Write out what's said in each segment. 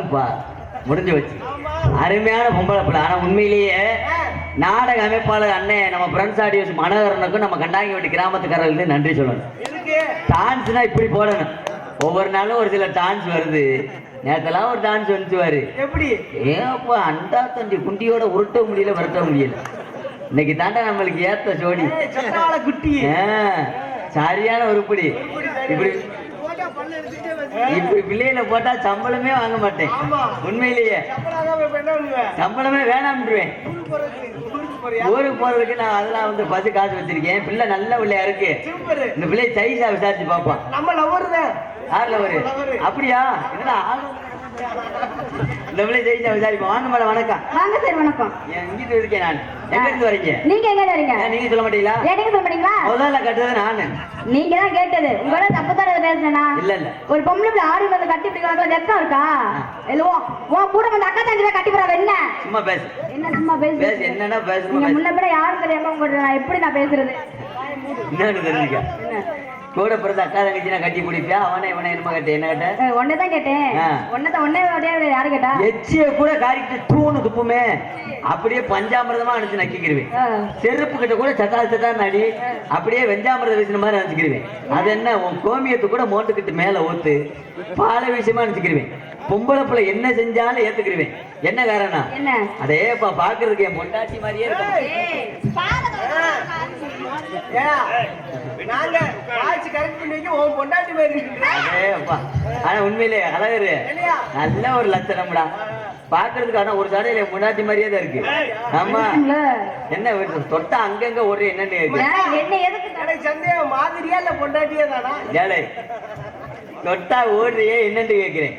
அப்பா முடிஞ்சு வச்சு அருமையான பொம்பளை பிள்ளை. ஆனா உண்மையிலேயே நாடக அமைப்பாளர் அண்ணன் நம்ம பிரெண்ட்ஸ் ஆடியோஸ் மனோகரனுக்கும் நம்ம கண்டாங்கி வீட்டு கிராமத்துக்காரர்களுக்கு நன்றி சொல்லணும். டான்ஸ்னா இப்படி போடணும். ஒவ்வொரு நாளும் ஒரு சில டான்ஸ் வருது. நேரத்தெல்லாம் ஒரு டான்ஸ் வந்துச்சுவாரு. எப்படி ஏப்பா அண்டா தண்டி குண்டியோட உருட்ட முடியல விரட்ட முடியல. இன்னைக்கு தாண்டா நம்மளுக்கு ஏத்த ஜோடி குட்டி. சரியான உருப்படி. இப்படி இப்படி பிள்ளையில போட்டா சம்பளமே வாங்க மாட்டேன். உண்மையிலேயே சம்பளமே வேணாம்ன்றேன். ஊருக்கு போறதுக்கு நான் அதெல்லாம் வந்து பஸ் காசு வச்சிருக்கேன். பிள்ளை நல்ல பிள்ளையா இருக்கு. இந்த பிள்ளைய சைஸா விசாரிச்சு பாப்பான். நம்ம லவருதான். யார் லவரு? அப்படியா? என்னடா இந்த பிள்ளை சைஸா விசாரிப்போம். வாங்க மேடம். வணக்கம். வாங்க சார். வணக்கம். இங்கிட்டு இருக்கேன் நான். எங்க இருந்து வரீங்க? நீங்க எங்க வரீங்க? நீங்க சொல்ல மாட்டீங்களா? நீங்க சொல்ல மாட்டீங்களா? முதல்ல கட்டுறது நானு. நீங்க தான் கேட்டது. உங்களோட தப்பு தான் பேசுறேனா? இல்ல இல்ல. ஒரு பொம்பளை பிள்ளை ஆறு வந்து கட்டி பிடிக்கலாம் வெக்கம் இருக்கா? இல்லவோ ஓ கூட வந்து அக்கா தங்கி கட்டி போறா என்ன? சும்மா பேசு. என்ன சும்மா பேசு? பேசு என்னன்னா பேசு. நீங்க முன்ன பிள்ளை யாரும் தெரியாம உங்க நான் எப்படி நான் பேசுறது? என்னன்னு தெரிஞ்சுக்க. கூட பிறந்த அக்கா தங்கச்சி நான் கட்டி பிடிப்பியா? அவனே இவனை என்ன கேட்டேன்? என்ன கேட்டேன்? ஒன்னதான் கேட்டேன். ஒன்னே யாரு கேட்டா? எச்சிய கூட காரிட்டு தூணு துப்புமே அப்படியே பஞ்சாமிரதமா அனுப்பிச்சு நக்கிக்கிருவேன். செருப்பு கிட்ட கூட சத்தா சத்தா நடி அப்படியே வெஞ்சாமிரத வீசின மாதிரி நினைச்சுக்கிருவேன். அது என்ன உன் கோமியத்து கூட மோட்டுக்கிட்டு மேல ஊத்து பால விஷயமா நினைச்சுக்கிருவேன். பொம்பளை பிள்ளை என்ன செஞ்சாலும் ஏத்துக்கிருவேன். என்ன காரணம்? அதேப்பா பாக்குறதுக்கு என் பொண்டாட்டி மாதிரியே இருக்கும். ஆனா உண்மையிலே அழகரு நல்ல ஒரு லட்சணம்டா பாக்குறதுக்கு. ஆனா ஒரு சடையில முன்னாடி மாதிரியே தான் இருக்கு. ஆமா என்ன தொட்டா அங்கங்க ஒரு என்னன்னு சந்தேகம் மாதிரியா இல்ல பொண்டாட்டியே தானா? ஏழை தொட்டா ஓடுறியே என்னன்னு கேக்குறேன்.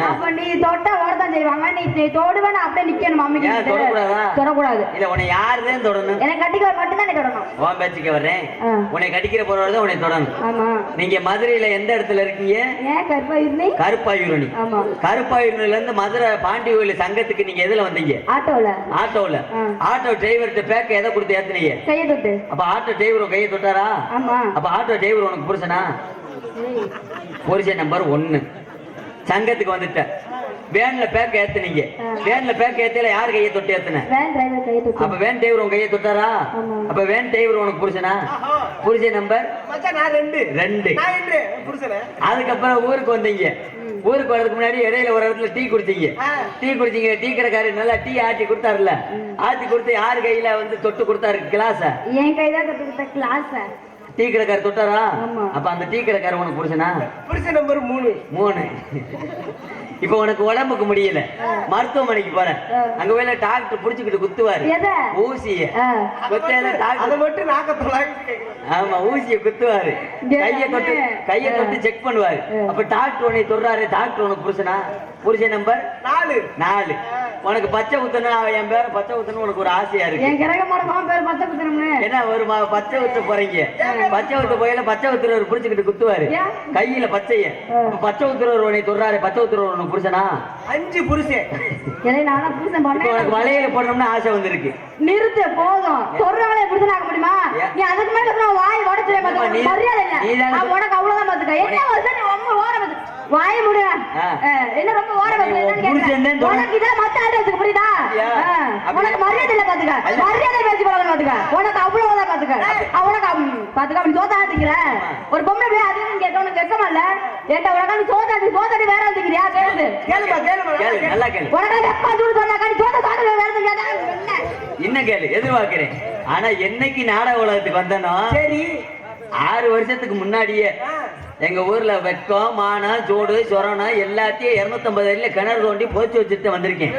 அப்ப நீ தொட்டா ஓடதான் செய்வாங்க. நீ தொடுவேன் அப்படியே நிக்கணும். மாமி தொடக்கூடாதா? தொடக்கூடாது. இல்ல உன்னை யாருதான் தொடணும்? எனக்கு கட்டிக்க மட்டும் தான் தொடணும். உன் பேச்சுக்கு வர்றேன். உன்னை கட்டிக்கிற போறவர்தான் உன்னை தொடணும். ஆமா. நீங்க மதுரையில எந்த இடத்துல இருக்கீங்க? கருப்பாயூரணி. கருப்பாயூரணி. ஆமா. கருப்பாயூரணில இருந்து மதுரை பாண்டி கோயில் சங்கத்துக்கு நீங்க எதுல வந்தீங்க? ஆட்டோல. ஆட்டோல. ஆட்டோ டிரைவர்கிட்ட பேக்க எதை கொடுத்து ஏத்துனீங்க? கையை தொட்டு. அப்ப ஆட்டோ டிரைவர் கையை தொட்டாரா? ஆமா. அப்ப ஆட்டோ டிரைவர் உனக்கு புருஷனா? புருஷன் நம்பர் 1. சங்கத்துக்கு வந்துட்ட. வேன்ல பேக்க ஏத்துனீங்க. வேன்ல பேக்க ஏத்தல யார் கையை தொட்டு ஏத்துன? வேன் டிரைவர் கையை தொட்டு. அப்ப வேன் டிரைவர் உன் கையை தொட்டாரா? அப்ப வேன் டிரைவர் உனக்கு புருஷனா? புருஷன் நம்பர் மச்சான் நான் 2. நான் புருஷனே. அதுக்கப்புறம் ஊருக்கு வந்தீங்க. ஊருக்கு வரதுக்கு முன்னாடி இடையில ஒரு இடத்துல டீ குடிச்சீங்க. டீ கடைக்காரர் நல்லா டீ ஆட்டி கொடுத்தாருல்ல. ஆட்டி கொடுத்து யார் கையில வந்து தொட்டு கொடுத்தாரு கிளாஸ? என் கையில தொட்டு கொடுத்த கிளாஸ டீ கடைக்காரர் தொட்டாரா? அப்ப அந்த டீ கடைக்காரர் உனக்கு புருஷனா? புருஷன் நம்பர் 3. இப்ப உனக்கு உடம்புக்கு முடியல, மருத்துவமனைக்கு போற. அங்க போய் டாக்டர் புடிச்சுக்கிட்டு குத்துவாரு ஊசிய. ஆமா ஊசிய குத்துவாரு. கைய தொட்டு செக் பண்ணுவாரு. அப்ப டாக்டர் உன்னை தொடுறாரு. டாக்டர் உனக்கு புருஷனா? புருஷன் நம்பர் 4. உனக்கு பச்சை குத்தணும். என் பேர பச்சை குத்தணும் உனக்கு ஒரு ஆசையா இருக்கு. ஏன்னா ஒரு பச்சை குத்த போறீங்க. பச்சை குத்த போயில பச்சை குத்துறவர் புடிச்சுக்கிட்டு குத்துவாரு கையில பச்சைய. பச்சை குத்துறவர் உன்னை தொடுறாரு. பச்சை குத்துறவர் புருஷனா? 5 புருஷன். உனக்கு வளையல போடணும்னு ஆசை வந்திருக்கு. நிறுத்த போதும். சொல்றவளை புருஷனாக முடியுமா? நீ அதுக்கு மேல வாய் உடச்சு மரியாதை இல்ல. உனக்கு அவ்வளவுதான் பாத்துக்க. என்ன வருஷம் நீ ரொம்ப ஓரம் வாய முடியா? என்ன ரொம்ப ஓரம் உனக்கு இதெல்லாம் மத்த ஆயிரத்துக்கு புரியுதா? உனக்கு மரியாதை இல்ல பாத்துக்க. மரியாதை பேசி போறவங்க பாத்துக்க. உனக்கு அவ்வளவுதான் பாத்துக்க. உனக்கு பாத்துக்க அப்படி சோதாத்திக்கிற ஒரு பொம்பளை போய் அதுன்னு கேட்ட உனக்கு வெக்கமா இல்ல? ஏட்டா உனக்கு சோதாடி வேற வந்துக்கிறியா? கேளு நல்லா கேளு. உனக்கு வெக்கமா தூள் சொன்னாக்கா நீ சோதாடி வேற என்ன என்ன கேளு எதிர்பார்க்கிறேன். ஆனா என்னைக்கு நாடக உலகத்துக்கு வந்தனோ சரி 6 வருஷத்துக்கு முன்னாடியே எங்க ஊர்ல வெக்கம் மானம் சோடு சொரணம் எல்லாத்தையும் 250 அடியில கிணறு தோண்டி போச்சு வச்சுட்டு வந்திருக்கேன்.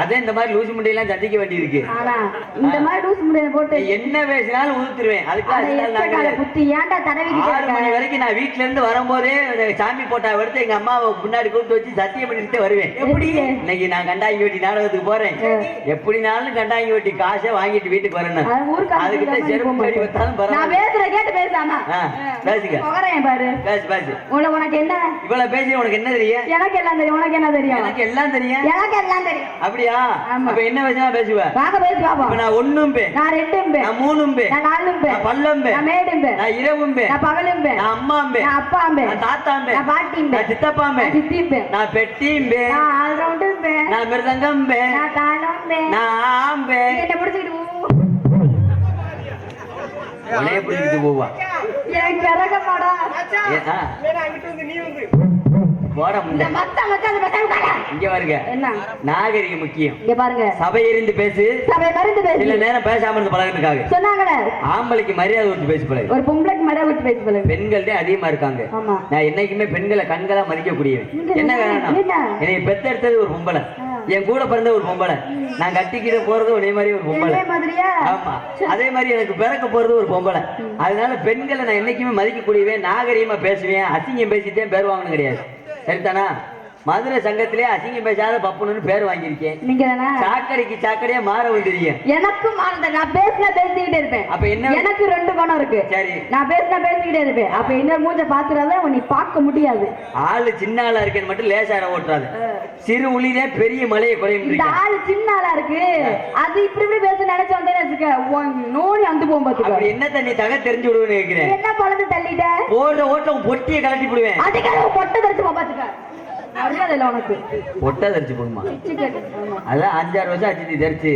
அதே இந்த மாதிரி லூசு முண்டையெல்லாம் சந்திக்க வேண்டியிருக்கு. இந்த மாதிரி லூசு முண்டைய போட்டு என்ன பேசினாலும் ஊத்துருவேன். அதுக்காக 6 மணி வரைக்கும் நான் வீட்டுல இருந்து வரும்போதே சாமி போட்டா எடுத்து எங்க அம்மாவை முன்னாடி கூப்பிட்டு வச்சு சத்தியம் பண்ணிட்டு வருவேன். எப்படி இன்னைக்கு நான் கண்டாங்கி வெட்டி நாடகத்துக்கு போறேன். எப்படினாலும் கண்டாங்கி வெட்டி காசை வாங்கிட்டு வீட்டுக்கு வரணும். அதுக்கிட்ட செருப்பு கடி வந்தாலும் பரவாயில்ல. பேசுக பேசு உனக்கு என்ன இவ்வளவு பேசி உனக்கு என்ன தெரியும்? எனக்கு எல்லாம் தெரியும். உனக்கு என்ன தெரியும்? எனக்கு எல்லாம் தெரியும். எனக்கு எல்லாம் தெரியும். அப்படியா? அப்ப என்ன பேசினா பேசுவ? வாங்க பேசி பாப்போம். நான் ஒண்ணும் பே, நான் ரெண்டும் பே, நான் மூணும் பே, நான் நாலும் பே, நான் பல்லும் பே, நான் மேடும் பே, நான் இரவும் பே, நான் பகலும் பே, நான் அம்மாம் பே, நான் அப்பாம் பே, நான் தாத்தாம் பே, நான் பாட்டியும் பே, நான் சித்தப்பாம் பே, நான் சித்தியும் பே, நான் பெட்டியும் பே, நான் ஆல்ரவுண்டும் பே, நான் மிருதங்கம் பே, நான் தாளம் பே, நான் ஆம் பே. என்ன பிடிச்சிக்கிட்டு உனைய பிடிச்சிட்டு போவா எனக்கு பிறக மாடா போட முடியல. இங்க பாருங்க, என்ன நாகரிகம் முக்கியம். இங்க பாருங்க, சபை இருந்து பேசு, சபை மருந்து பேசு. இல்ல நேரம் பேசாம இருந்து பழகிருக்காங்க. சொன்னாங்களே ஆம்பளைக்கு மரியாதை கொடுத்து பேசி பழகு. ஒரு பொம்பளைக்கு மரியாதை கொடுத்து பேசி பழகு. பெண்கள்டே அதிகமா இருக்காங்க. ஆமா, நான் என்னைக்குமே பெண்களை கண்களா மதிக்கக்கூடியவன். என்ன காரணம்? என்னை பெத்தெடுத்தது ஒரு பொம்பளை, என் கூட பிறந்த ஒரு பொம்பளை, நான் கட்டிக்கிட்டு போறது ஒரே மாதிரி ஒரு பொம்பளை. ஆமா, அதே மாதிரி எனக்கு பிறக்க போறது ஒரு பொம்பளை. அதனால பெண்களை நான் என்னைக்குமே மதிக்கக்கூடியவன், நாகரீகமா பேசுவேன். அசிங்கம் பேசிட்டே பேர் வாங்கணும் கிடையாது. சரிதானா? மதுரை சங்கத்திலே அசிங்கம் பேசாத பப்புன்னு பேர் வாங்கியிருக்கேன். நீங்க சாக்கடைக்கு சாக்கடையா மாற வந்துருக்கீங்க. எனக்கும் நான் பேசிக்கிட்டே இருப்பேன். அப்ப என்ன? எனக்கு 2 குணம் இருக்கு. சரி, நான் பேசிக்கிட்டே இருப்பேன். அப்ப என்ன மூஞ்ச பாத்துறாத நீ பார்க்க முடியாது. ஆளு சின்ன ஆளா இருக்கேன்னு மட்டும் லேசார ஓட்டுறாது. சிறு உளிதே பெரிய மலையை குறையும். இந்த ஆளு சின்ன ஆளா இருக்கு, அது இப்படி பேச நினைச்ச வந்தேன்னு நோடி வந்து போகும்போது அப்படி என்ன தண்ணி தக தெரிஞ்சு விடுவேன்னு கேட்கிறேன். என்ன பழந்து தள்ளிட்ட ஓடுற ஓட்டம் பொட்டியை கலட்டி விடுவேன். அதுக்காக பொட்டை தரிச்சு பாத்துக்க உனக்கு பொட்டை தரிச்சு போகுமா? அதான் 5-6 வருஷம் ஆச்சு தரிச்சு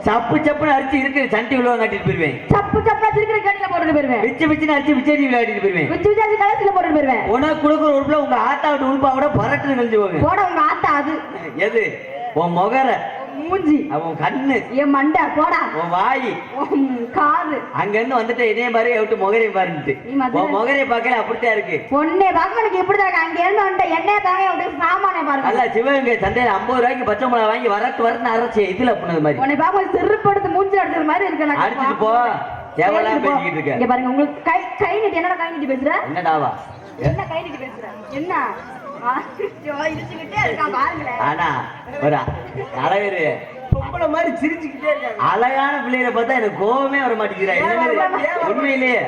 சப்பு சப்புன்னு அரிச்சு இருக்கிற சண்டி உள்ள கட்டிட்டு போயிருவேன். சப்பு சப்பு இருக்கிற கட்டில போட்டுட்டு போயிருவேன். விச்சு விச்சுன்னு அரிச்சு விச்சேரி விளையாடிட்டு போயிருவேன். விச்சு விச்சு கடைசியில போட்டுட்டு போயிருவேன். உனக்கு கொடுக்குற உறுப்புல உங்க ஆத்தா விட்டு உறுப்பாவோட பரட்டு கழிஞ்சு போங்க. போட உங்க ஆத்தா அது எது? உன் முகர, மூஞ்சி, அவன் கண்ணு, என் மண்டை, போடா உன் வாய், காது. அங்க இருந்து வந்துட்டு இதே மாதிரி விட்டு முகரை பாருன்ட்டு உன் முகரை பார்க்கல அப்படித்தான் இருக்கு. பொண்ணே பாக்க இப்படிதான் இருக்கு. அங்க இருந்து வந்து எண்ணெய தாங்க அப்படி சாமானே பாருங்க. அல்ல சிவகங்கை சந்தையில 50 ரூபாய்க்கு பச்சை மிளகா வாங்கி வரட்டு அரைச்சி இதுல பண்ணது மாதிரி உன்னை பாக்க சிறுப்படுத்து மூஞ்சி அடிச்சது மாதிரி இருக்கு. அடிச்சுட்டு போ, எவ்வளவு பேசிக்கிட்டு இருக்க. இங்க பாருங்க, உங்களுக்கு கை நீட்டி என்னடா கை நீட்டி பேசுற? என்னடாவா என்ன கை நீட்டி பேசுற? என்ன ஆனா ஒரு அழகு பொம்பளை மாதிரி சிரிச்சுக்கிட்டே இருக்காங்க. அழகான பிள்ளைகளை பார்த்தா எனக்கு கோவமே வர மாட்டேங்கிறா. உண்மையிலேயே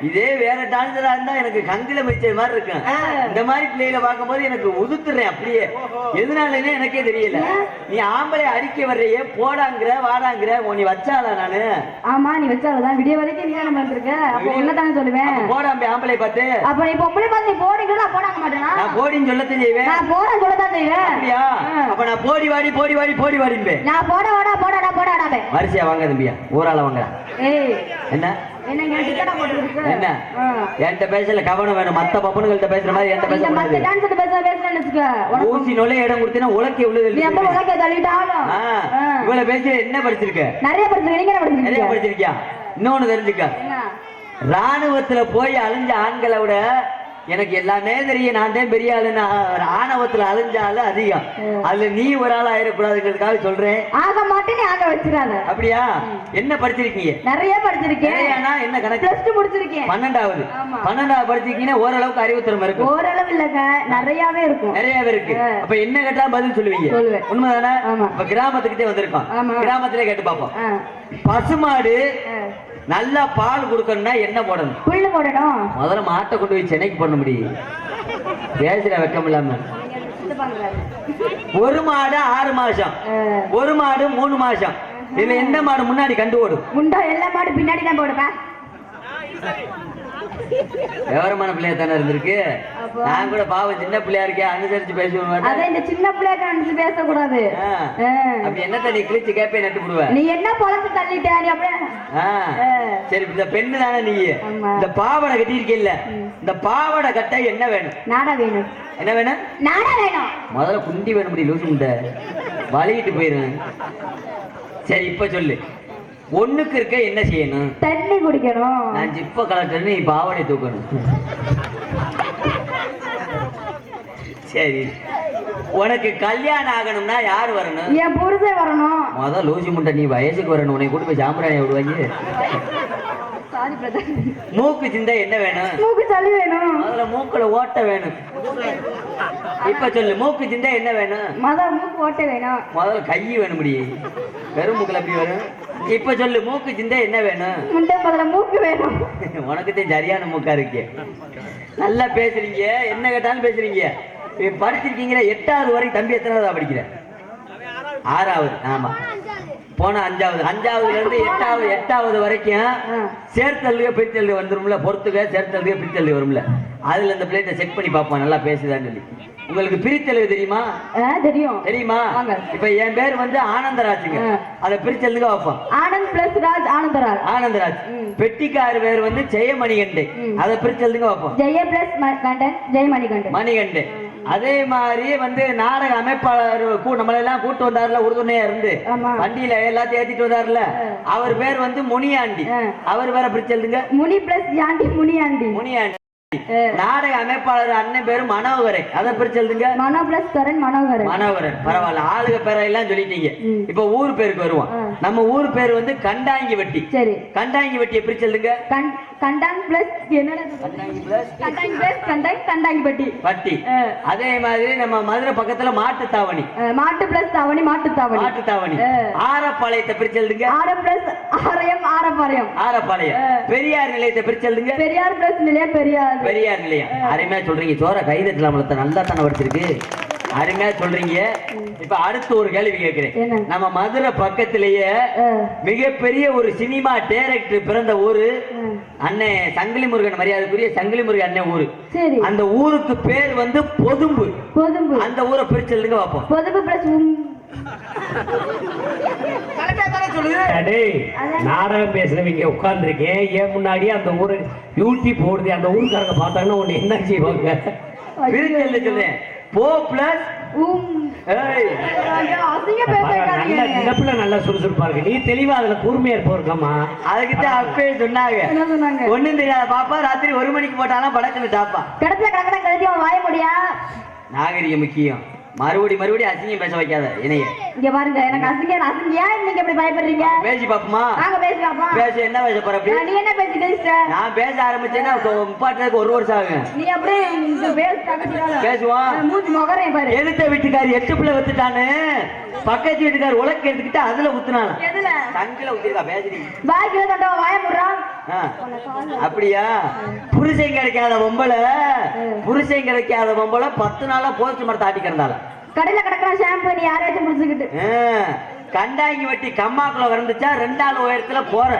இதே வேற டான்ஸரா இருந்தா எனக்கு கங்கில மிச்சது மாதிரி இருக்கும். இந்த மாதிரி பிள்ளைகளை பார்க்கும் போது எனக்கு உதுத்துறேன் அப்படியே. எதனாலன்னு எனக்கே தெரியல. நீ ஆம்பளை அடிக்க வர்றையே போடாங்கிற வாடாங்கிற நீ வச்சாளா? நானு ஆமா, நீ வச்சாலதான் விடிய வரைக்கும் நீ நம்ம இருக்க. அப்ப உன்னதானே சொல்லுவேன். போடாம்பே ஆம்பளை பார்த்து. அப்ப நீ பொம்பளை பார்த்து நீ போடுங்களா? போடாங்க மாட்டேனா? நான் போடின்னு சொல்லத்தான் செய்வேன். நான் போட சொல்லத்தான் செய்வேன். அப்படியா? அப்ப நான் போடி வாடி போடி வாடி போடி வாடிம்பே. நான் போட வாடா போடாடா போடாடாபே. வரிசையா வாங்க தம்பியா, ஊரால வாங்கடா. ஏய் என்ன என்ன கிட்டடா போட்டுருக்கு? என்ன என்கிட்ட பேசல கவனம் வேணும். மத்த பப்பனுங்கள்ட்ட பேசுற மாதிரி என்கிட்ட பேச கூடாது. மத்த டான்ஸ்ல பேசுறேன்னு வெச்சுக்க. ஊசி நொலை இடம் கொடுத்தீனா உலக்கே உள்ளது. நீ அப்ப உலக்கே தள்ளிட்டாலும் இவ்வளவு பேசி என்ன படிச்சிருக்க? நிறைய படிச்சிருக்க. நீங்க என்ன படிச்சிருக்கீங்க? நிறைய படிச்சிருக்கியா? இன்னொன்னு தெரிஞ்சுக்க, ராணுவத்துல போய் அழிஞ்ச ஆண்களை விட எனக்கு எல்லாமே தெரியும். நான் தான் பெரிய ஆளுன்னு ஆணவத்துல அழிஞ்சாலும் அதிகம். அதுல நீ ஒரு ஆள் ஆயிடக்கூடாதுங்கிறதுக்காக சொல்றேன். ஆக மாட்டேன், ஆக வச்சிடாத. அப்படியா? என்ன படிச்சிருக்கீங்க? நிறைய படிச்சிருக்கேன். என்ன கணக்கு? +2 முடிச்சிருக்கேன். 12வது படிச்சிருக்கீங்கன்னா ஓரளவுக்கு அறிவுத்திறமை இருக்கு. ஓரளவு இல்லங்க, நிறையவே இருக்கும். நிறையவே இருக்கு. அப்ப என்ன கேட்டா பதில் சொல்லுவீங்க. உண்மைதானே? இப்ப கிராமத்துக்கிட்டே வந்திருக்கோம். கிராமத்திலே கேட்டு பார்ப்போம். பசுமாடு நல்லா பால் கொடுக்கணும்னா என்ன போடணும்? புல்லு போடணும். முதல்ல மாட்டை கொண்டு போய் சென்னைக்கு பண்ண முடியும். பேசுற வெக்கம் இல்லாம. ஒரு மாடு 6 மாசம், ஒரு மாடு 3 மாசம். இதுல எந்த மாடு முன்னாடி கண்டு ஓடும்? முண்டா எல்லா மாடு பின்னாடி தான் போடுவேன். விவரமான பிள்ளையா தானே இருந்திருக்கு. நான் கூட பாவம் சின்ன பிள்ளையா இருக்கேன், அனுசரிச்சு பேசுவேன். அதான் இந்த சின்ன பிள்ளையா அனுசரிச்சு பேசக்கூடாது. அப்படி என்னத்த நீ கிழிச்சு கேப்பே நட்டு போடுவேன். நீ என்ன பொழந்து தள்ளிட்ட? நீ அப்படியே சரி. இந்த பெண்ணு தானே நீ. இந்த பாவடை கட்டி இருக்கீல்ல, இந்த பாவடை கட்ட என்ன வேணும்? நாடா வேணும். என்ன வேணும்? நாடா வேணும். முதல்ல குண்டி வேணும். முடியும் லூசு முண்டை வலிக்கிட்டு போயிரும். சரி இப்ப சொல்லு, ஒண்ணுக்கு இருக்க என்ன செய்யணும்? தண்ணி குடிக்கணும். நான் ஜிப்ப கலெக்டர், நீ பாவடை தூக்கணும். சரி, உனக்கு கல்யாணம் ஆகணும்னா யாரு வரணும்? என் புருஷன் வரணும். முதல் லூசி முண்டை நீ வயசுக்கு வரணும். உன்னை கூட்டு போய் சாம்பிராணி விடுவாங்க. மூக்கு சிந்தை என்ன வேணும்? மூக்கு சளி வேணும். முதல்ல மூக்குல ஓட்ட வேணும். இப்ப சொல்லு, மூக்கு சிந்தை என்ன வேணும்? மூக்கு ஓட்ட வேணும். முதல்ல கை வேணும். முடியும் வெறும் மூக்குல எப்படி வரும்? இப்ப சொல்லு, மூக்கு சிந்தை என்ன வேணும்? முதல்ல மூக்கு வேணும். உனக்கு சரியான மூக்கா இருக்கே. நல்லா பேசுறீங்க, என்ன கேட்டாலும் பேசுறீங்க. படிச்சிருக்கீங்களா? 8வது வரைக்கும். தம்பி எத்தனாவதா படிக்கிற? 6வது. ஆமா, போன 5வது. 5வதுல இருந்து 8வது வரைக்கும் சேர்த்தல்க பிரித்தல்க வந்துரும்ல. பொறுத்துக்க சேர்த்தல்க பிரித்தல்க வரும்ல. அதுல இந்த பிளேட்டை செக் பண்ணி பார்ப்போம் நல்லா பேசுதான்னு சொல்லி. உங்களுக்கு பிரித்தல்கு தெரியுமா? தெரியும். தெரியுமா? இப்ப என் பேர் வந்து ஆனந்தராஜுங்க. அதை பிரித்தல்க வைப்போம். ஆனந்த் பிளஸ் ராஜ் ஆனந்தராஜ். ஆனந்தராஜ். பெட்டிக்கார் பேர் வந்து ஜெயமணிகண்டே. அதை பிரித்தல்க வைப்போம். ஜெய பிளஸ் கண்டன் ஜெயமணிகண்டே. மணிகண்டே. அதே மாதிரி வந்து நாடக அமைப்பாளர் நம்மளெல்லாம் கூட்டு வந்தாருல, உறுதுணையா இருந்து வண்டியில எல்லாத்தையும் ஏத்திட்டு வந்தாருல, அவர் பேர் வந்து முனியாண்டி. அவர் வேற பிரிச்சல்லுங்க. முனி பிளஸ் யாண்டி முனியாண்டி. முனியாண்டி. நாடக அமைப்பாளர் அண்ணன் பேரு மனோகரன். அதை பிரிச்சல்லுங்க. மனோ பிளஸ் கரன் மனோகரன். மனோகரன். பரவாயில்ல, ஆளுக பேரெல்லாம் சொல்லிட்டீங்க. இப்ப ஊர் பேருக்கு வருவோம். நம்ம ஊர் பேர் வந்து கண்டாங்கி வெட்டி. சரி, கண்டாங்கி வெட்டியை பிரிச்சல்லுங்க. கண்டாங் பிளஸ் என்னடா? கண்டாங்கி பிளஸ் கண்டாங்கி பிளஸ் கண்டாங்கி பட்டி. பட்டி. அதே மாதிரி நம்ம மதுரை பக்கத்துல மாட்டு தாவணி. மாட்டு பிளஸ் தாவணி மாட்டு தாவணி. மாட்டு தாவணி. ஆரப்பாளையத்தை பிரிச்சல்லுங்க. ஆர பிளஸ் ஆரயம் ஆரப்பாளையம். ஆரப்பாளையம். பெரியார் நிலையத்தை பிரிச்சல்லுங்க. பெரியார் பிளஸ் நிலையம் பெரியார். பெரியார் நிலையம். அருமையா சொல்றீங்க. சோற கைதட்டலாம், நல்லா தானே படிச்சிருக்கு. அருமையா சொல்றீங்க. இப்ப அடுத்து ஒரு கேள்வி கேட்கிறேன். நம்ம மதுரை பக்கத்திலேயே மிகப்பெரிய ஒரு சினிமா டைரக்டர் பிறந்த ஊரு அண்ணே சங்கிலி முருகன். மரியாதைக்குரிய சங்கிலி முருகன் அண்ணன் ஊரு. அந்த ஊருக்கு பேர் வந்து பொதும்பு. பொதும்பு. அந்த ஊரை பிரிச்சல்லுங்க பார்ப்போம். பொதும்பு பிளஸ் நாடகம் பேசுறவங்க உட்கார்ந்துருக்கேன். ஏன் முன்னாடி அந்த ஊரு யூடியூப் போடுது. அந்த ஊருக்காரங்க பார்த்தாங்கன்னா ஒண்ணு என்ன செய்வாங்க? சொல்றேன். போ பிளஸ் நல்லா சுறுசுறுப்பா இருக்கு. நீ தெளிவா அதுல கூர்மையா இருப்போம்மா. அதுக்குதான் அப்பயே சொன்னாங்க. ஒண்ணும் தெரியாத பாப்பா ராத்திரி 1 மணிக்கு போட்டாலும் படத்துல தாப்பா. கடத்துல கடற்கரை கழுதி வாய முடியா. நாகரிகம் முக்கியம். மறுபடியும் அசிங்கம் பேச வைக்காத இணைய. இங்க பாருங்க, எனக்கு அசிங்கயா நீங்க எப்படி பயப்படுறீங்க? பேசி பாப்போமா? நாங்க பேசி பாப்போம். பேச என்ன பேச போற? நீ என்ன பேசி பேசுற? நான் பேச ஆரம்பிச்சேன்னா முப்பாட்டுக்கு 1 வருஷம் ஆகும். நீ அப்படியே பேசுவோம். மூஞ்சி முகரே பாரு. எழுத்த வீட்டுக்காரி 8 பிள்ளை வச்சுட்டானு பக்கத்து வீட்டுக்கார் உலக்க எடுத்துக்கிட்டு அதுல ஊத்துனால. எதுல? தங்கில ஊத்திருக்கா. பேசுறீங்க பாக்கில தண்டவ வாய முறா. அப்படியா? புருஷன் கிடைக்காத பொம்பளை 10 நாளா போஸ்ட் மரத்தை ஆட்டி கிடந்தால. கடையில கிடக்குற ஷாம்பு நீ யாரையாச்சும் முடிச்சுக்கிட்டு. கண்டாங்கி வெட்டி கம்மாக்குள்ள கிடந்துச்சா 2 ஆள் உயரத்துல போற.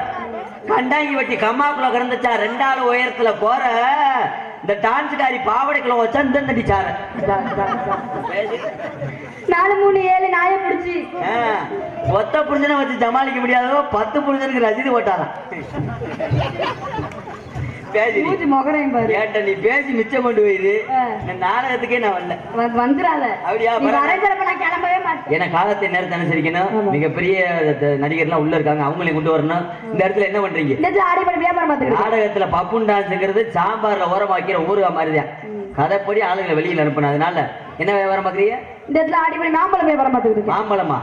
கண்டாங்கி வெட்டி கம்மாக்குள்ள கிடந்துச்சா 2 ஆள் உயரத்துல போற. இந்த டான்ஸ்காரி பாவடைக்குள்ள வச்சா இந்த தண்டிச்சார 4 3 7 நாய பிடிச்சி ஒத்த புரிஞ்சனை வச்சு சமாளிக்க முடியாதோ 10 புரிஞ்சனுக்கு ரசீது போட்டாராம். நீ பேசி மிச்சம் கொண்டு போயிரு. நாடகத்துக்கே நான் வரல. வந்துடாத. அப்படியா? ஏன்னா காலத்தை நேரத்தை அனுசரிக்கணும். மிகப்பெரிய நடிகர்லாம் உள்ள இருக்காங்க, அவங்களையும் கொண்டு வரணும். இந்த இடத்துல என்ன பண்றீங்க? நாடகத்துல பப்புன் டான்ஸ்ங்கிறது சாம்பார்ல ஓரமாக்கிற ஊருகா மாதிரிதான். கதைப்படி ஆளுங்களை வெளியில அனுப்பணும். அதனால என்ன வியாபாரம் பாக்குறீங்க? இந்த இடத்துல ஆடிப்படி மாம்பழம் வியாபாரம் பார்த்துக்கிட்டு. மாம்பழமா?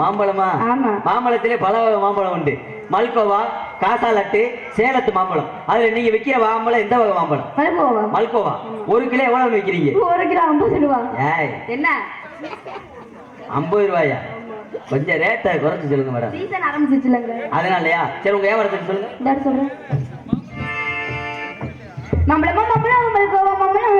மாம்பழமா? மாம்பழத்திலே பல மாம்பழம் உண்டு. மல்கோவா, காசா லட்டு, சேலத்து மாம்பழம். அதுல நீங்க விக்கிற மாம்பழம் எந்த வகை மாம்பழம்? மல்கோவா. 1 கிலோ எவ்வளவு விக்கிறீங்க? 1 கிலோ 50 ரூபாய். என்ன 50 ரூபாயா? கொஞ்சம் ரேட்டை குறைச்சு சொல்லுங்க மேடம். சீசன் ஆரம்பிச்சிச்சுலங்க. அதனாலயா? சரி, உங்க வியாபாரத்துக்கு சொல்லுங்க. இந்த சொல்றேன். மாம்பழமா மாம்பழம் மல்கோவா மாம்பழம்.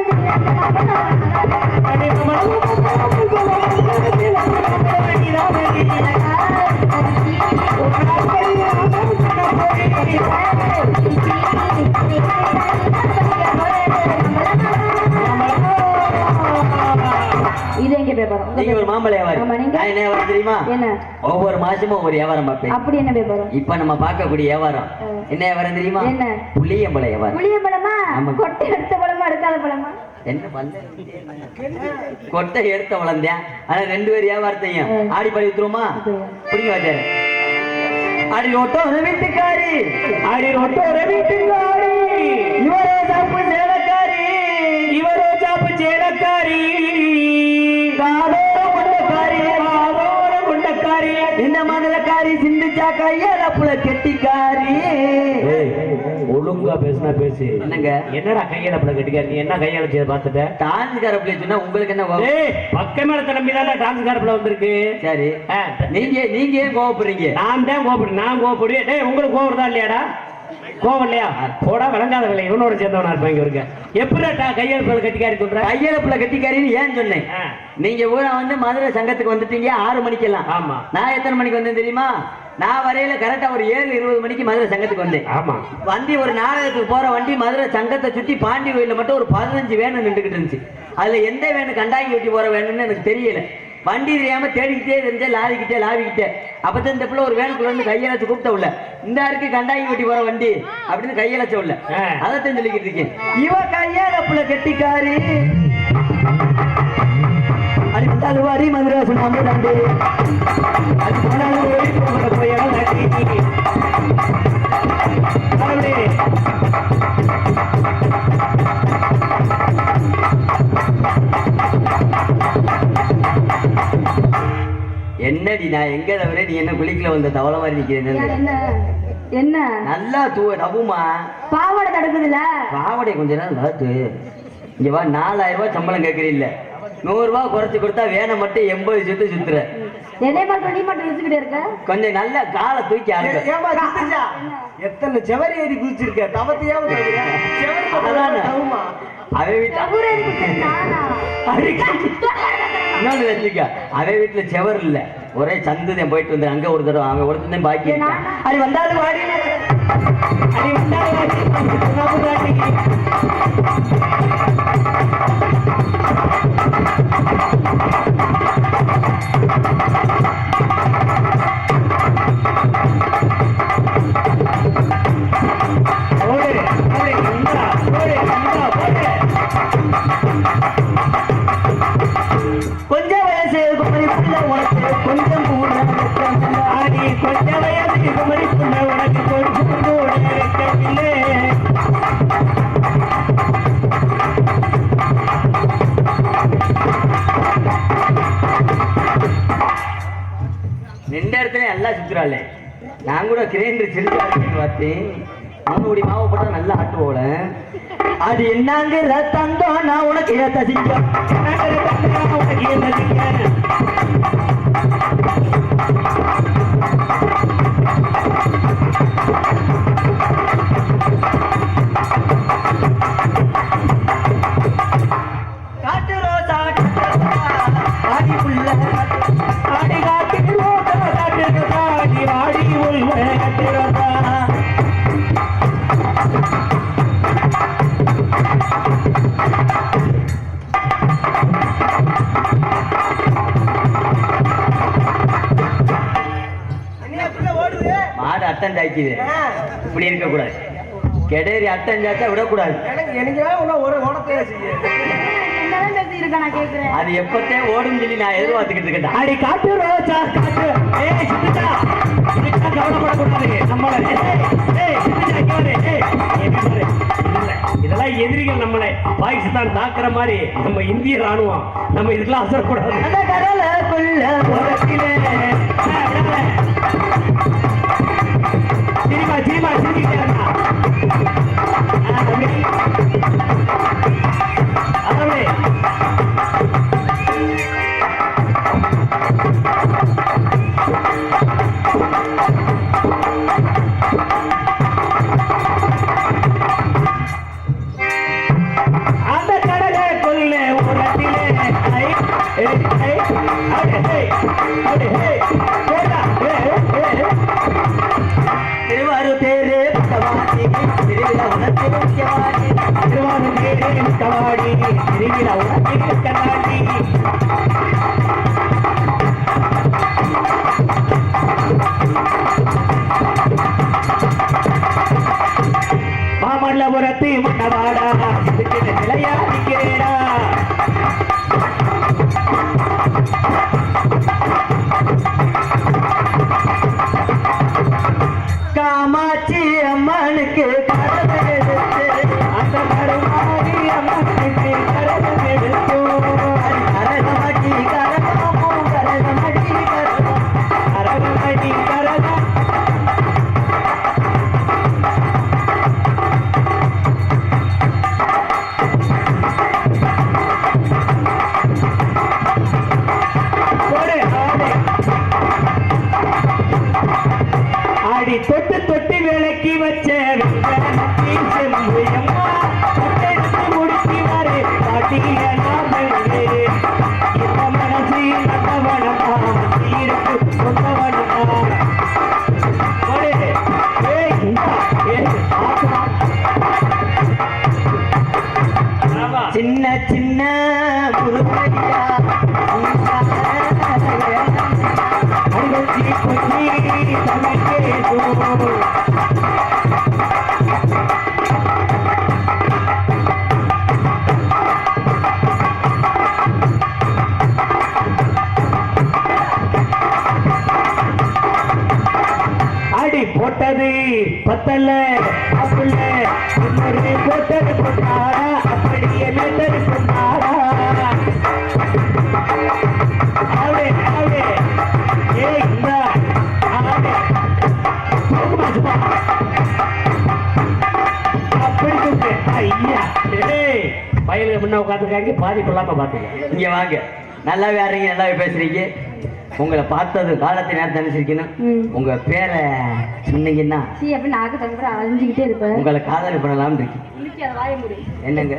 இது எங்க வியாபாரம்? நீங்க ஒரு மாம்பழ வியாபாரி. நான் என்ன வியாபாரம் தெரியுமா? என்ன? ஒவ்வொரு மாசமும் ஒரு வியாபாரம் பார்ப்பேன். அப்படி என்ன வியாபாரம்? இப்ப நம்ம பார்க்கக்கூடிய வியாபாரம் என்ன வியாபாரம் தெரியுமா? என்ன? புளியம்பழ வியாபாரம். புளியம்பழமா? கொட்டை எடுத்த பழமா எடுக்காத பழமா? என்ன பண்ண? கொட்டை எடுத்த பழம். ஆனா 2 பேர் வியாபாரத்தையும் ஆடி பாடி வித்துருமா? பிடிக்க வச்சாரு. அடி ரொட்டோர வீட்டுக்காரி, அடி ரொட்டோர வீட்டுக்காரி, இவரோ சாப்பு சேலக்காரி, இவரோ சாப்பு சேலக்காரி, காதோர குண்டக்காரி, காதோர குண்டக்காரி, இந்த மதுரக்காரி சிந்திச்சா கையால புல கெட்டிக்காரி. ஒழுங்கா பேசுனா பேசு. என்னங்க? என்னடா கையால புல கெட்டிக்காரி? நீ என்ன கையால செய்ய பார்த்துட்ட? டான்ஸ்கார பிள்ளை சொன்னா உங்களுக்கு என்ன? பக்கமேல நம்பிதான் டான்ஸ்கார பிள்ளை வந்திருக்கு. சரி, நீங்க ஏன் கோவப்படுறீங்க? நான் தான் கோவப்படுறேன். நான் கோவப்படுவேன். உங்களுக்கு கோவப்படுதா இல்லையாடா? கோவம் இல்லையா போடா விளங்காதவில்லை இவனோட சேர்ந்தவனா இருப்பாங்க இவருக்கு எப்படி கையெழுப்புல கட்டிக்காரி சொல்ற கையெழுப்புல கட்டிக்காரின்னு ஏன் சொன்னேன் நீங்க ஊரா வந்து மதுரை சங்கத்துக்கு வந்துட்டீங்க 6 மணிக்கெல்லாம் ஆமா நான் எத்தனை மணிக்கு வந்தேன் தெரியுமா நான் வரையில கரெக்டா ஒரு 7:20 மணிக்கு மதுரை சங்கத்துக்கு வந்தேன் ஆமா வண்டி ஒரு நாடகத்துக்கு போற வண்டி மதுரை சங்கத்தை சுத்தி பாண்டி கோயில மட்டும் ஒரு 15 வேனு நின்றுகிட்டு இருந்துச்சு அதுல எந்த வேனு கண்டாங்கி வெட்டி போற வேணும்னு எனக்கு தெரியல வண்டி தெரியாம தேடிக்கிட்டே இருந்தேன் லாவிக்கிட்டே அப்பதான் இந்த பிள்ளை ஒரு வேனுக்குள்ள இருந்து கையெழுத்து கூப்பிட்ட உள்ள இந்த இருக்கு கண்டாங்கி வெட்டி போற வண்டி அப்படின்னு கையெழுத்த உள்ள அதைத்தான் சொல்லிக்கிட்டு இருக்கேன் இவ கையெழுப்புல கெட்டிக்காரி அது வந்தால் வாரி மதுரை சொன்னாங்க அது போனாலும் என்னடி நான் எங்க தவிர நீ என்ன குளிக்கல வந்த தவளை மாதிரி நிக்கிறேன் என்ன நல்லா தப்புமா பாவாடை தடுக்குதுல பாவாடை கொஞ்ச நேரம் பார்த்து இங்க வா 4000 ரூபாய் சம்பளம் கேட்கறீல்ல 100 ரூபாய் குறைச்சு கொடுத்தா வேனை மட்டும் 80 சுத்து சுத்துற என்னை மட்டும் நீ மட்டும் வச்சுக்கிட்டே இருக்க கொஞ்சம் நல்ல காலை தூக்கி எத்தனை செவரி ஏறி குதிச்சிருக்க தவத்தையாவது அவன் வீட்டுல செவர் இல்ல ஒரே சந்துதான் போயிட்டு வந்து அங்க ஒரு தடவை அவன் ஒருத்தன் பாக்கி அது வந்தாலும் வாடி கொஞ்சம் வயசு உனக்கு கொஞ்சம் கூட கொஞ்சம் வயசு உனக்கு கொஞ்சம் கூட இருக்கவில்லை நின்ற இடத்துல எல்லாம் சுத்துறாளே நான் கூட கிரேண்டர் சிரிச்சு பார்த்தேன் அவனுடைய மாவை போட்டா நல்லா ஆட்டு போல அது என்னங்கிற தந்தம் நான் உனக்கு தசிக்க காட்டு ரோசா ஆடி புள்ள ஆடி காட்டு ரோசா காட்டு ரோசா ஆடி உள்ள காட்டு ரோசா மாடு அட்டன் தாக்கிது இப்படி இருக்க கூடாது கெடேரி அட்டன் சாச்சா விடக்கூடாது அது எப்பத்தே ஓடும் சொல்லி நான் எதிர்பார்த்துக்கிட்டு இருக்கேன் அடி காட்டு ரோஜா காட்டு கவலைப்படக்கூடாது இதெல்லாம் எதிரிகள் நம்மளை பாகிஸ்தான் தாக்குற மாதிரி நம்ம இந்திய ராணுவம் நம்ம இதுக்கெல்லாம் அசரக்கூடாது சினிமா சினிமா சிரிக்கிட்டே அந்த கடலை கொல்ல உரத்திலே திருவாரூர் தேரே கவாடி திருவிழா உணர்ச்சி முக்கியவாடி திருவாரூர் தேரே கவாடி திருவிழா உணர்ச்சி முக்கியவாடி மாமல்லபுரத்து மண்டவாடா நிலையா நிற்கிறேடா காமாட்சி அம்மனுக்கு கரகம் எடுத்து அந்த கருமாரி அம்மனுக்கு கரகம் எடுத்து கரகமடி கரகமும் கரகமடி கரகம் கரகமடி கரகம் அடி தொட்டு தொட்டு விளக்கி வச்ச செம்புயம்மா எடுத்து முடிச்சு வரு பாட்டிய இந்த மனசு நல்லவனமா இருக்கு சொந்தவனமா சின்ன சின்ன முருகையா அடி போட்டது பத்தல்ல அப்புள்ள இன்னொரு போட்டது கொண்டாடா அப்படியே மெத்தது கொண்டாடா ஆவே ஆவே ஏ இந்த ஆவே போகுமா சும்மா அப்படி சொல்லுங்க ஐயா ஏய் பையனுக்கு முன்ன உட்காந்துருக்காங்க பாதி கொள்ளாம பாத்துக்க இங்க வாங்க நல்லாவே ஆறீங்க நல்லாவே பேசுறீங்க உங்களை பார்த்தது காலத்தை நேரத்தை நினைச்சிருக்கணும் உங்க பேரை சொன்னீங்கன்னா அழிஞ்சுக்கிட்டே இருப்பேன் உங்களை காதல் பண்ணலாம்னு இருக்கு என்னங்க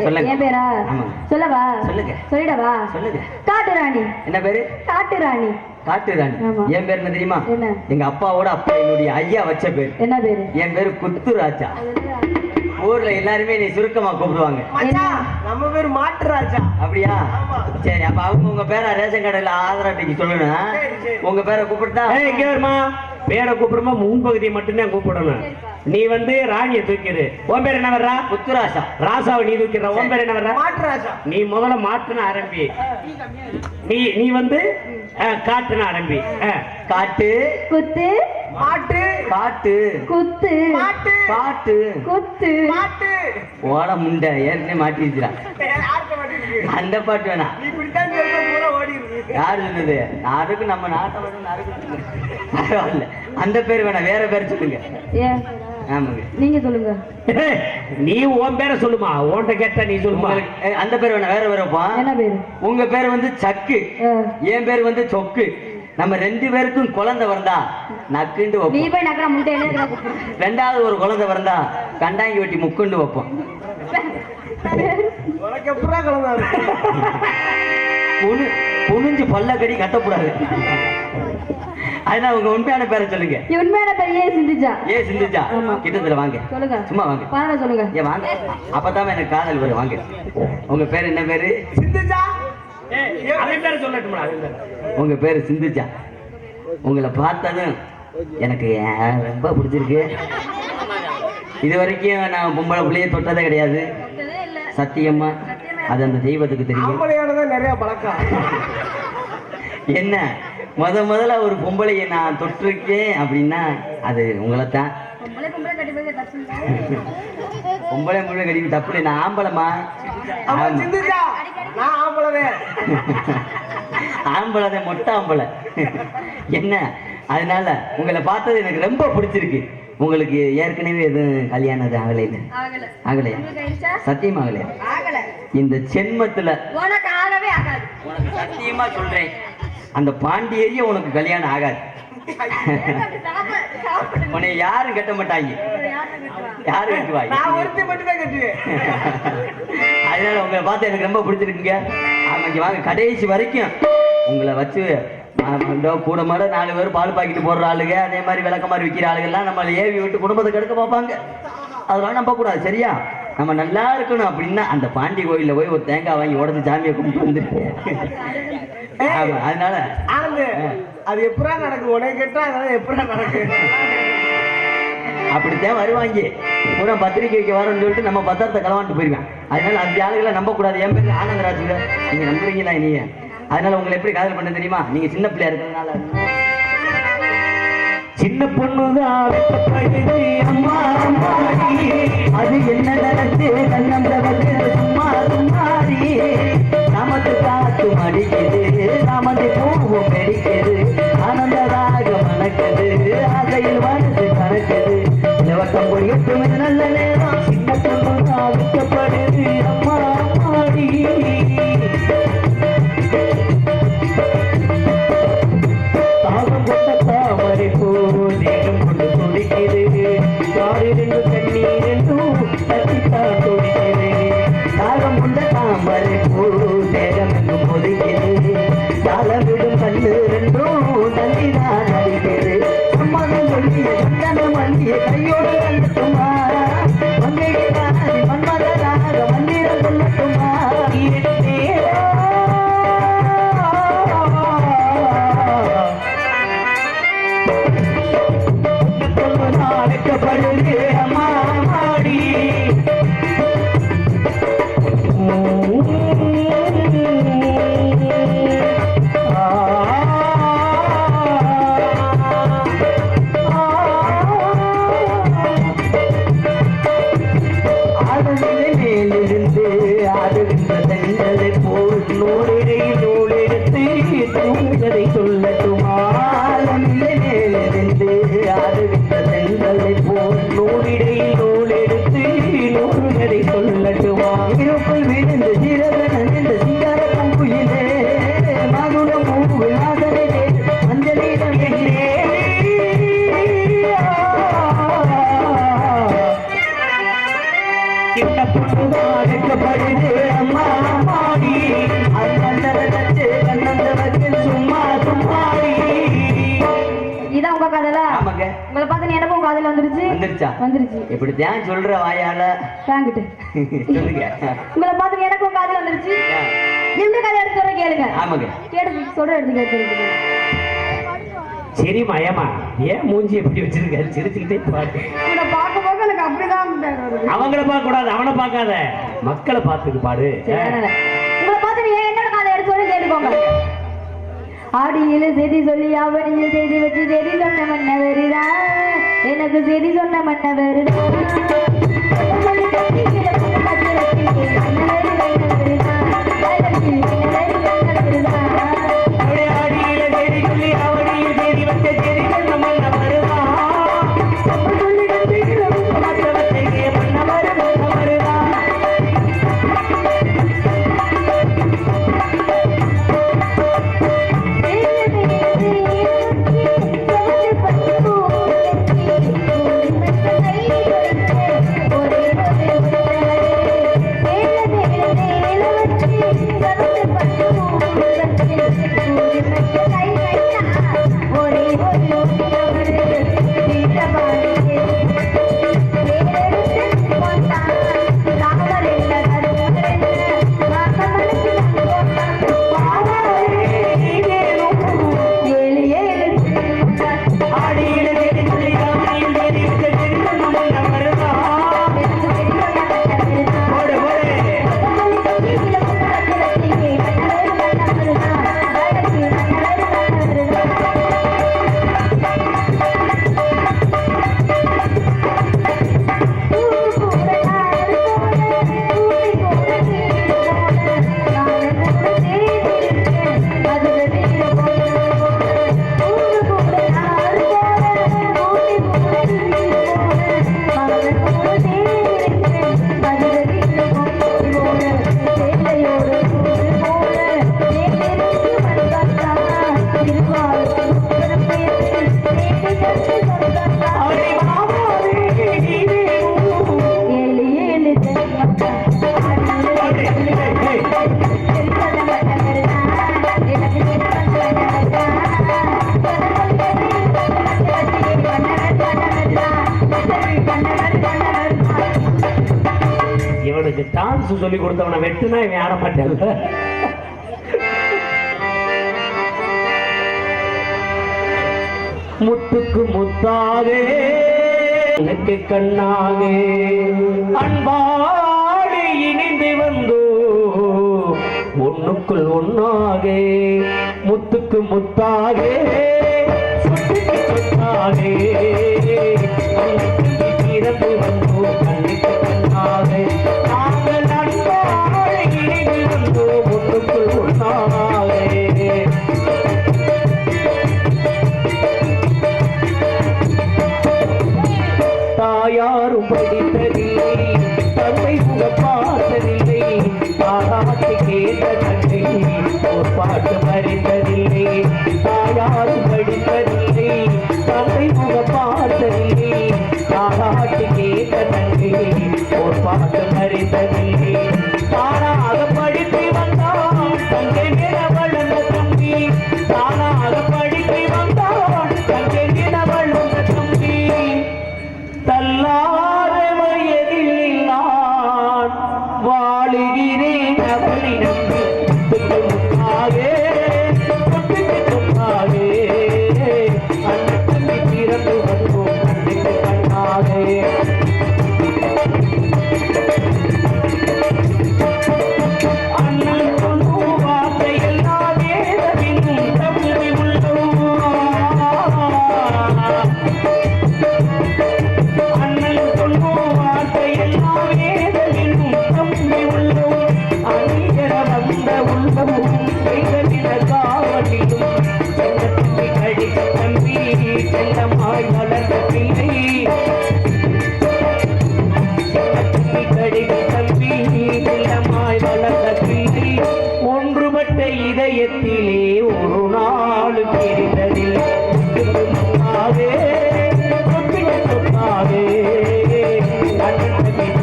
சொல்லுங்க. என் பேரா ஆமாங்க. சொல்லவா சொல்லுங்க. சொல்லிடவா சொல்லுங்க. காட்டுராணி. என்ன பேரு? காட்டுராணி. காட்டுராணி. ஆமா. என் பேர் என்ன தெரியுமா? என்ன? எங்க அப்பாவோட அப்பா என்னுடைய ஐயா வச்ச பேர். என்ன பேரு? என் பேரு குத்துராஜா. ஊர்ல எல்லாருமே நீ சுருக்கமா கூப்பிடுவாங்க. நம்ம பேர் மாட்டுராஜா. அப்படியா? சரி, அப்ப அவங்க உங்க பேரை ரேஷன் கடையில ஆதரவு சொல்லணும். உங்க பேரை கூப்பிட்டா இங்க வருமா பேரை கூப்பிடுமா முன்பகுதியை மட்டும்தான் கூப்பிடணும். நீ வந்து ராணியை தூக்கிடு. உன் பேர் என்ன வர்றா? குத்துராஜா. ராசாவை நீ தூக்கிடுற. உன் பேர் என்ன வர்றா? மாட்டுராஜா. நீ முதல்ல மாட்டுன ஆரம்பி. நீ வந்து காட்டுன ஆரம்பி. காட்டு குத்து மாட்டு காட்டு குத்து மாட்டு காட்டு குத்து மாட்டு. ஓட முண்டை ஏற்கனவே மாட்டிருச்சுடா. யாருக்கு மாட்டிருக்கு? அந்த பாட்டு வேணாம். நீ இப்படித்தான் சொல்ற பூரா ஓடி இருக்கு. யாரு சொன்னது? நாருக்கு நம்ம நாட்டை மட்டும் நாருக்கு பரவாயில்ல. அந்த பேர் வேணாம், வேற பேர் சொல்லுங்க. ஏன் ஆமாங்க. நீங்க சொல்லுங்க. நீ உன் பேரை சொல்லுமா? உன்கிட்ட கேட்டா நீ சொல்லுமா? அந்த பேர் வேணாம், வேற வேறப்பா. என்ன பேரு? உங்க பேர் வந்து சக்கு, என் பேர் வந்து சொக்கு. நம்ம ரெண்டு பேருக்கும் குழந்தை வந்தா நக்குண்டு நீ வைப்போம். போய் நக்கற முட்டை என்ன? ரெண்டாவது ஒரு குழந்தை வந்தா கண்டாங்கி வெட்டி முக்குண்டு வைப்போம். உனக்கு எப்படா குழந்தை இருக்கு? புனிஞ்சு பல்லக்கடி கட்டக்கூடாது. அதனால உங்க உண்மையான பேரை சொல்லுங்க. உண்மையான பேர் ஏன் சிந்திச்சா? ஏன் சிந்திச்சா? கிட்டத்துல வாங்க. சொல்லுங்க. சும்மா வாங்க. பாருங்க சொல்லுங்க. ஏன் வாங்க. அப்பதான் எனக்கு காதல் வரும். வாங்க. உங்க பேர் என்ன பேரு? சிந்துஜா. அவன் பேரை சொல்லட்டுமா? உங்க பேரு சிந்துஜா. உங்களை பார்த்ததும் எனக்கு ரொம்ப பிடிச்சிருக்கு. இது வரைக்கும் நான் பொம்பளை பிள்ளைய தொட்டதே கிடையாது. சத்தியமா அது அந்த தெய்வத்துக்கு தெரியும். ஆம்பளையானதான் நிறைய பழக்கம். என்ன முதல்ல ஒரு பொம்பளையை நான் தொட்டிருக்கேன் அப்படின்னா அது உங்களை தான். பொம்பளை முழுக்க கடிவு தப்பு. நான் ஆம்பளமா? சிந்துஜா, நான் ஆம்பளவே. ஆம்பளை மொட்டை ஆம்பளை. என்ன அதனால உங்களை பார்த்தது எனக்கு ரொம்ப பிடிச்சிருக்கு. உங்களுக்கு ஏற்கனவே எதுவும் கல்யாணம் ஆகலைன்னு? ஆகலையா? சத்தியமா ஆகலையா? இந்த ஜென்மத்துல உனக்கு சத்தியமா சொல்றேன், அந்த பாண்டியரிய உனக்கு கல்யாணம் ஆகாது. உன்னை யாரும் கட்ட மாட்டாங்க. யாரு கட்டுவாங்க? நான் ஒருத்தி மட்டும் தான் கட்டுவேன். அதனால உங்களை பார்த்து எனக்கு ரொம்ப பிடிச்சிருக்குங்க. ஆமாங்க, வாங்க. கடைசி வரைக்கும் உங்களை வச்சு கூட மாட 4 பேர் பால் பாக்கெட்டு போடுற ஆளுங்க, அதே மாதிரி விளக்க மாதிரி விற்கிற ஆளுகள்லாம் நம்மளை ஏவி விட்டு குடும்பத்தை கெடுக்க பார்ப்பாங்க. அதெல்லாம் நம்ப கூடாது. சரியா? நம்ம நல்லா இருக்கணும் அப்படின்னா அந்த பாண்டி கோயில்ல போய் ஒரு தேங்காய் வாங்கி உடச்சு சாமியை கும்பிட்டு வந்து. அதனால ஆனந்து, அது எப்படா நடக்கும்? உனக்கு கேட்டா அதெல்லாம் எப்படா நடக்கும்? அப்படித்தான் வருவாங்க. கூட பத்திரிக்கை வைக்க வரோம்னு சொல்லிட்டு நம்ம பத்திரத்தை களவாண்டு போயிருவேன். அதனால அந்த ஆளுகளை நம்ப கூடாது. என் பேரு ஆனந்தராஜுங்க. நீங்க நம்புறீங்களா? நீங்க அதனால உங்களை எப்படி காதல் பண்ண தெரியுமா? நீங்க சின்ன பிள்ளையா இருக்கிறதுனால. சின்ன பொண்ணுதான் அது என்ன நினைச்சு கண்ணந்தவர்கள் சும்மா சும்மாடி நமக்கு காத்து மடிக்குது, நமது பூவும் வெடிக்குது, ஆனந்தராக மணக்குது, ஆசையில் மனசு கணக்குது, இலவட்டம் பொழியட்டு நல்ல நேரம். சின்ன பொண்ணுதான் விற்கப்படுது அம்மா அம்மாடி. தாகம் கொண்ட தாமரை பூ தேகம் கொண்டு துடிக்குது யாரிருந்து கண்ணீர் என்றும் தட்டித்தான் துடிக்குது தாகம் கொண்ட தாமரை பூ தேகம் எங்கும் கொதிக்குது தாளமிடும் கண்ணு ரெண்டும் தள்ளிதான் அடிக்கிறது சம்மதம் சொல்லிய சந்தன மல்லிய கையோடு அழுத்துமா மங்கையை காணி மன்மதனாக மந்திரம் சொல்லட்டுமா நாடுக்கப்படுது அம்மா மாடி மேலிருந்து ஆடுகின்ற தென்றலை போல் நூலிடை நூலெடுத்து தூங்கதை சொல்லட்டுமா மேலிருந்து ஆடுகின்ற தென்றலை போல் நூலிடை நூலெடுத்து நூறுகதை சொல்லட்டுமா இருப்புள் விழுந்து சிறகன் என்ற சிங்கார பூங்குயிலே மகுடம் பூவு வாசனை மஞ்சளிடம் என்னே சின்ன பொண்ணுதாடுக்கப்படுது அம்மா மாடி அந்தந்தரத்து கண்ணந்தரத்து சும்மா சும்மாடி இதான் உங்க காதல ஆமாங்க உங்களை பார்த்து நீ எனக்கும் காதல வந்துருச்சு வந்துருச்சா வந்துருச்சு இப்படித்தான் சொல்ற வாயால தாங்கிட்டு சொல்லுங்க உங்களை பார்த்து நீ எனக்கும் காதல வந்துருச்சு இந்த கதை எடுத்து வர கேளுங்க ஆமாங்க கேட்டு சொல்ற எடுத்து கேட்டு சரிம்மா ஏமா ஏன் மூஞ்சி எப்படி வச்சிருக்க சிரிச்சுக்கிட்டே பாரு உங்களை பார்க்க பார்க்க எனக்கு அப்படிதான் வருது அவங்கள பார்க்க கூடாது அவனை பார்க்காத மக்களை பார்த்துக்கு பாடு உங்களை பார்த்து நீ என்ன கதை எடுத்து வர கேட்டுக்கோங்க ஆடியில செய்தி சொல்லி அவனியில் செய்தி வச்சு செய்தி சொன்ன மன்ன வருதா எனக்கு செய்தி சொன்ன மன்ன வருதா இவனுக்கு டான்ஸ் சொல்லி கொடுத்தவனை வெட்டுனா இவன் ஆட மாட்டேன் முத்துக்கு முத்தாக எனக்கு கண்ணாக அன்பாடு இணைந்து வந்தோ ஒண்ணுக்குள் ஒன்னாக முத்துக்கு முத்தாக சொத்துக்கு சொத்தாக இறந்து வந்தோ கண்ணுக்கு கண்ணாக நாங்கள் அன்பாடு இணைந்து வந்தோ ஒண்ணுக்குள் ஒன்னாக தாயாரும் படித்ததில்லை தந்தை முக பார்த்ததில்லை பாராட்டு கேட்ட தந்தை ஒரு பாட்டு மறித்ததில்லை தாயாரும் படித்ததில்லை செல்லமாய் வளர்ந்த பிள்ளை கடித தம்பி செல்லமாய் வளர்ந்த பிள்ளை ஒன்றுபட்ட இதயத்திலே ஒரு நாள் பிரிந்ததில்லை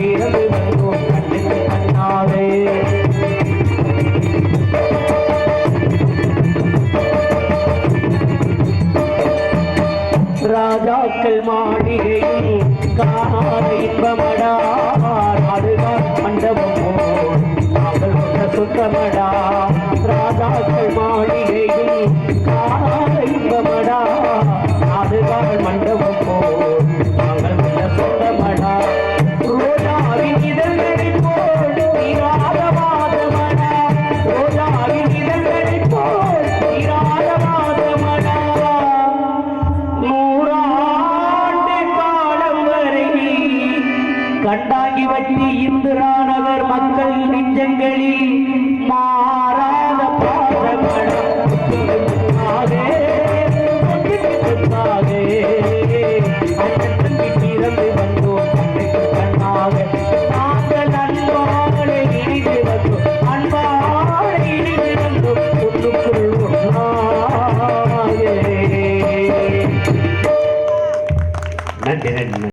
பிறந்து வந்தோம் கண்ணுக்கு கண்ணாவே ராஜாக்கள் மாளிகையில் காணாத இன்பமடா நாடுகான் மண்டபமோ நாங்கள் கொண்ட சுத்தமடா ராஜாக்கள் மாளிகையில் காணாத இன்பமடா நாடுகான் மண்டபமோ நாங்கள் கொண்ட சுத்தமடா ரோஜாவின் இதழ்களை போல் தீராத வாதமடா ரோஜாவின் இதழ்களை போல் தீராத வாதமடா கண்டாங்கி வட்டி இந்திரா நகர் மக்கள் நெஞ்சங்களில் மாறாத பிறந்து வந்தோம் கண்ணாக நாங்கள் அன்பாளை இணைந்து வந்தோம் அன்பாளை இணைந்து வந்தோம் ஒன்றுக்குள் ஒன்றாக நன்றி நன்றி